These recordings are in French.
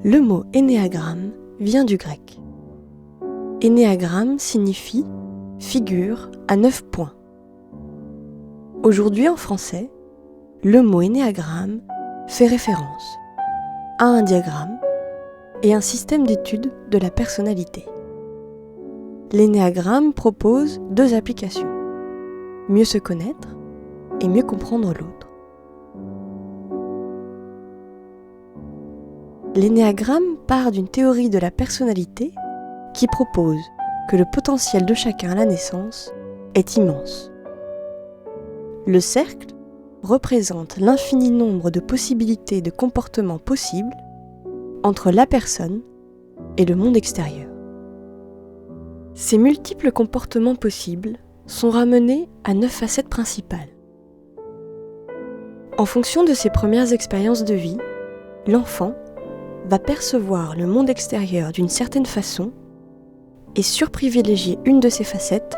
Le mot énéagramme vient du grec. Énéagramme signifie figure à 9 points. Aujourd'hui en français, le mot énéagramme fait référence à un diagramme et un système d'étude de la personnalité. L'énéagramme propose 2 applications: mieux se connaître et mieux comprendre l'autre. L'énéagramme part d'une théorie de la personnalité qui propose que le potentiel de chacun à la naissance est immense. Le cercle représente l'infini nombre de possibilités de comportements possibles entre la personne et le monde extérieur. Ces multiples comportements possibles sont ramenés à 9 facettes principales. En fonction de ses premières expériences de vie, l'enfant va percevoir le monde extérieur d'une certaine façon et surprivilégier une de ces facettes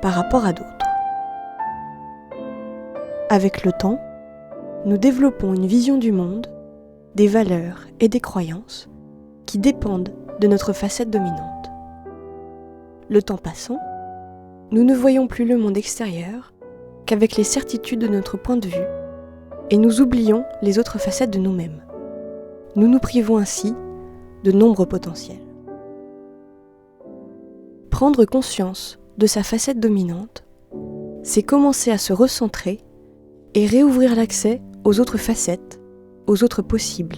par rapport à d'autres. Avec le temps, nous développons une vision du monde, des valeurs et des croyances qui dépendent de notre facette dominante. Le temps passant, nous ne voyons plus le monde extérieur qu'avec les certitudes de notre point de vue et nous oublions les autres facettes de nous-mêmes. Nous nous privons ainsi de nombreux potentiels. Prendre conscience de sa facette dominante, c'est commencer à se recentrer et réouvrir l'accès aux autres facettes, aux autres possibles.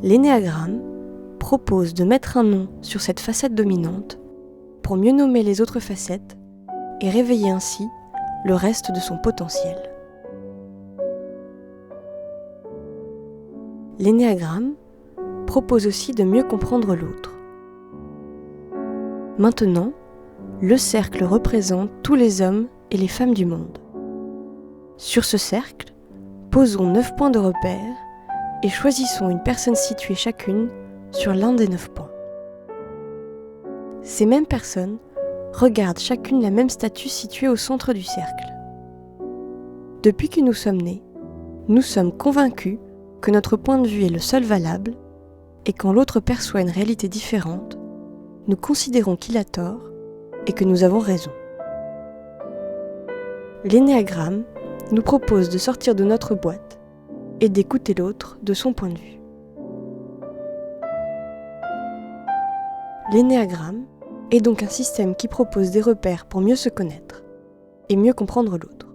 L'énéagramme propose de mettre un nom sur cette facette dominante pour mieux nommer les autres facettes et réveiller ainsi le reste de son potentiel. L'énéagramme propose aussi de mieux comprendre l'autre. Maintenant, le cercle représente tous les hommes et les femmes du monde. Sur ce cercle, posons 9 points de repère et choisissons une personne située chacune sur l'un des 9 points. Ces mêmes personnes regardent chacune la même statue située au centre du cercle. Depuis que nous sommes nés, nous sommes convaincus que notre point de vue est le seul valable et quand l'autre perçoit une réalité différente, nous considérons qu'il a tort et que nous avons raison. L'énéagramme nous propose de sortir de notre boîte et d'écouter l'autre de son point de vue. L'énéagramme est donc un système qui propose des repères pour mieux se connaître et mieux comprendre l'autre.